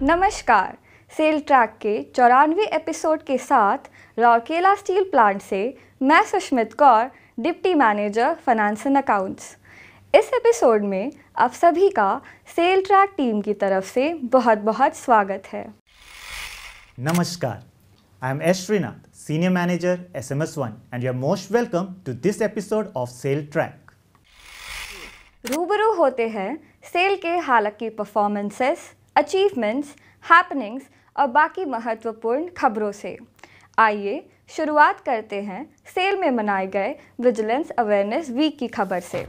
नमस्कार। Cell track के 94वें episode के साथ राउरकेला स्टील प्लांट से मैं Sushmit Kaur, deputy manager finance and accounts. इस एपिसोड में आप सभी का सेल ट्रैक टीम की तरफ से बहुत बहुत स्वागत है। Namaskar, I am S. Srinath, Senior Manager SMS1 and you are most welcome to this episode of Sale Track. रूबरू होते हैं सेल के हाल की परफॉर्मेंसेस, अचीवमेंट्स, हैपनिंग्स और बाकी महत्वपूर्ण खबरों से। आइए शुरुआत करते हैं सेल में मनाए गए विजिलेंस अवेयरनेस वीक की खबर से।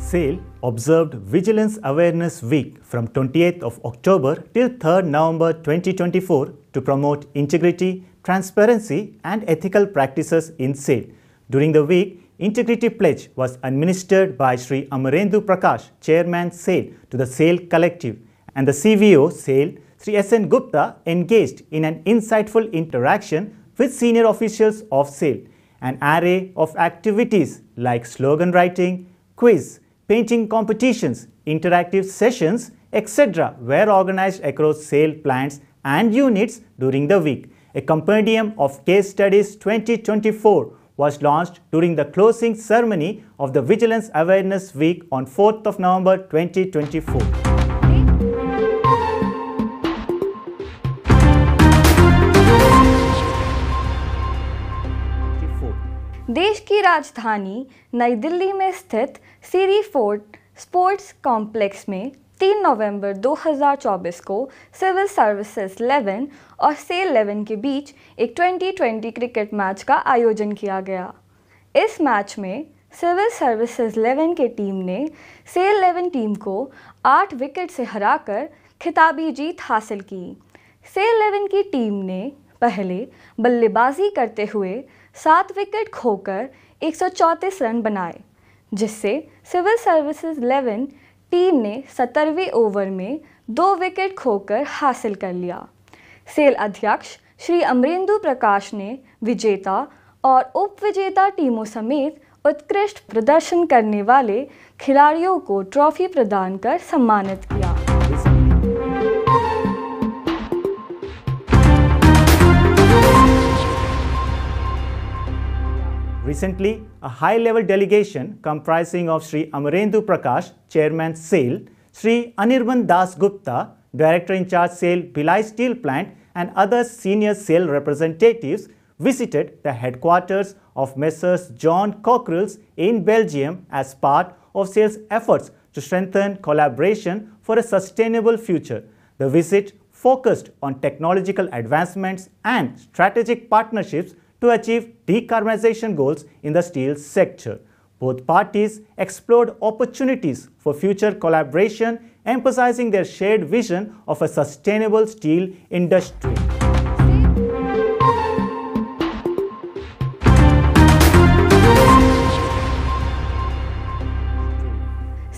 SAIL observed Vigilance Awareness Week from 28th of October till 3rd November 2024 to promote integrity, transparency and ethical practices in SAIL. During the week, Integrity Pledge was administered by Sri Amarendu Prakash, Chairman SAIL, to the SAIL Collective, and the CVO SAIL, Sri S.N. Gupta, engaged in an insightful interaction with senior officials of SAIL. An array of activities like slogan writing, quiz, painting competitions, interactive sessions, etc. were organized across SAIL plants and units during the week. A compendium of case studies 2024 was launched during the closing ceremony of the Vigilance Awareness Week on 4th of November 2024. देश की राजधानी नई दिल्ली में स्थित सीरी fort sports complex में 3 नवंबर 2024 को civil services 11 और cell 11 के बीच एक 2020 क्रिकेट मैच का आयोजन किया गया। इस मैच में सिविल सर्विसेज 11 के टीम ने सेल 11 टीम को 8 विकेट से हराकर खिताबी जीत हासिल की। सेल 11 की टीम ने पहले बल्लेबाजी करते हुए 7 विकेट खोकर 134 रन बनाए, जिससे सिविल सर्विसेज 11 टीम ने 70वें ओवर में 2 विकेट खोकर हासिल कर लिया। सेल अध्यक्ष श्री अमरेंदु प्रकाश ने विजेता और उप विजेता टीमों समेत उत्कृष्ट प्रदर्शन करने वाले खिलाड़ियों को ट्रॉफी प्रदान कर सम्मानित किया। Recently, a high-level delegation comprising of Sri Amarendu Prakash, Chairman SAIL, Sri Anirban Das Gupta, Director in charge SAIL Bhilai Steel Plant and other senior SAIL representatives visited the headquarters of Messrs. John Cockerells in Belgium as part of SAIL's efforts to strengthen collaboration for a sustainable future. The visit focused on technological advancements and strategic partnerships to achieve decarbonization goals in the steel sector. Both parties explored opportunities for future collaboration, emphasizing their shared vision of a sustainable steel industry.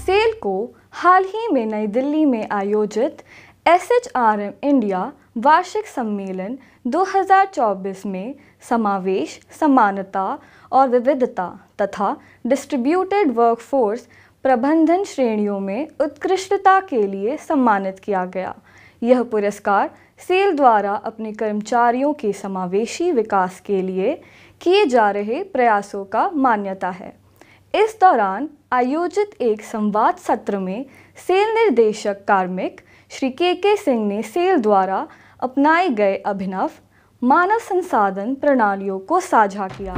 SAIL को हाल ही में नई दिल्ली में आयोजित SHRM India वार्षिक सम्मेलन 2024 में समावेश, समानता और विविधता तथा डिस्ट्रीब्यूटेड वर्कफोर्स प्रबंधन श्रेणियों में उत्कृष्टता के लिए सम्मानित किया गया। यह पुरस्कार सेल द्वारा अपने कर्मचारियों के समावेशी विकास के लिए किए जा रहे प्रयासों का मान्यता है। इस दौरान आयोजित एक संवाद सत्र में सेल निर्देशक कार्मिक श्री के सिंह ने सेल द्वारा अपनाए गए अभिनव मानव संसाधन प्रणालियों को साझा किया।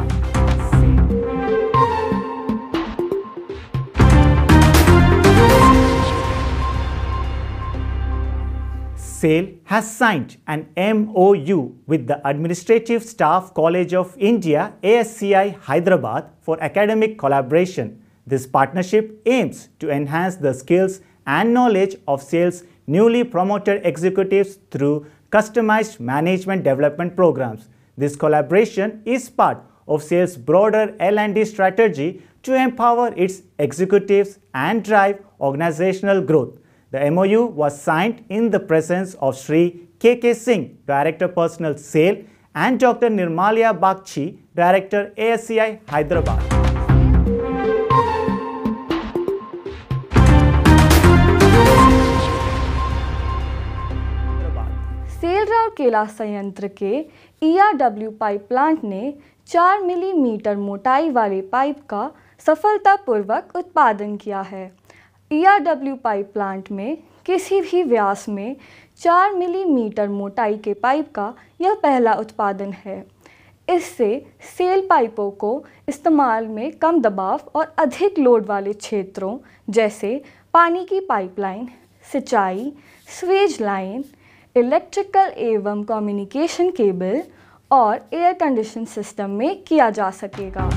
SAIL has signed an MOU with the Administrative Staff College of India, ASCI, Hyderabad for academic collaboration. This partnership aims to enhance the skills and knowledge of SAIL's newly promoted executives through customized management development programs. This collaboration is part of SAIL's broader L&D strategy to empower its executives and drive organizational growth. The MOU was signed in the presence of Sri K. Singh, Director Personnel SAIL, and Dr. Nirmalya Bagchi, Director ASCI Hyderabad. सेलराव केला संयंत्र के ERW pipe plant ने 4 millimetre मोटाई वाले pipe का सफलतापूर्वक उत्पादन किया है। ERW पाइप प्लांट में किसी भी व्यास में 4 मिलीमीटर मोटाई के पाइप का यह पहला उत्पादन है। इससे सेल पाइपों को इस्तेमाल में कम दबाव और अधिक लोड वाले क्षेत्रों जैसे पानी की पाइपलाइन, सिंचाई, स्वेज लाइन, इलेक्ट्रिकल एवं कम्युनिकेशन केबल और एयर कंडीशन सिस्टम में किया जा सकेगा।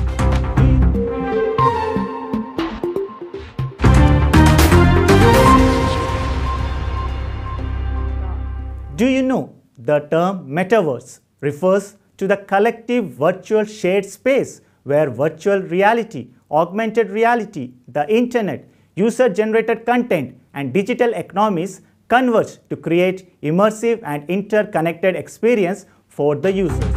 Do you know the term metaverse refers to the collective virtual shared space where virtual reality, augmented reality, the internet, user-generated content and digital economies converge to create immersive and interconnected experience for the users.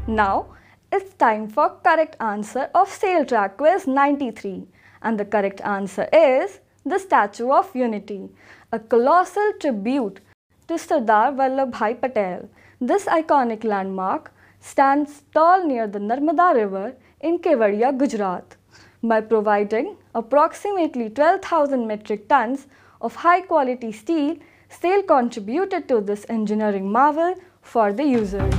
Now it's time for correct answer of SailTrack Quiz 93, and the correct answer is the Statue of Unity, a colossal tribute to Sardar Vallabhbhai Patel. This iconic landmark stands tall near the Narmada River in Kevadia, Gujarat. By providing approximately 12,000 metric tons of high-quality steel, SAIL contributed to this engineering marvel for the users.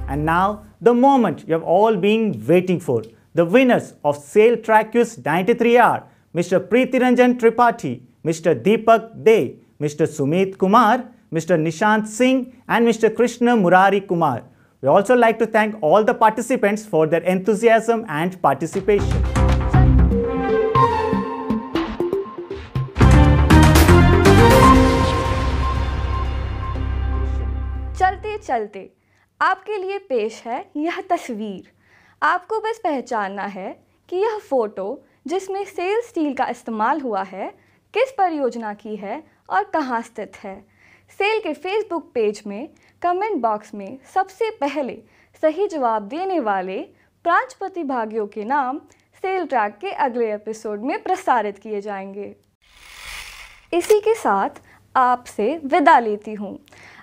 And now, the moment you have all been waiting for. The winners of SailTrack Quiz 93 are Mr. Preetiranjan Tripathi, Mr. Deepak Dey, Mr. Sumit Kumar, Mr. Nishant Singh and Mr. Krishna Murari Kumar. We also like to thank all the participants for their enthusiasm and participation. चलते चलते आपके लिए पेश है यह तस्वीर। आपको बस पहचानना है कि यह फ़ोटो जिसमें सेल स्टील का इस्तेमाल हुआ है किस परियोजना की है और कहाँ स्थित है। सेल के फेसबुक पेज में कमेंट बॉक्स में सबसे पहले सही जवाब देने वाले 5 प्रतिभागियों के नाम सेल ट्रैक के अगले एपिसोड में प्रसारित किए जाएंगे। इसी के साथ आपसे विदा लेती हूँ।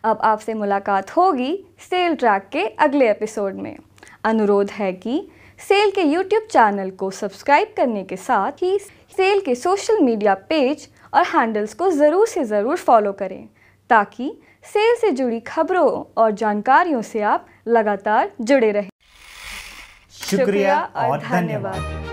अब आपसे मुलाकात होगी सेल ट्रैक के अगले एपिसोड में। अनुरोध है कि सेल के YouTube चैनल को सब्सक्राइब करने के साथ ही सेल के सोशल मीडिया पेज और हैंडल्स को ज़रूर से ज़रूर फॉलो करें ताकि सेल से जुड़ी खबरों और जानकारियों से आप लगातार जुड़े रहें। शुक्रिया और धन्यवाद।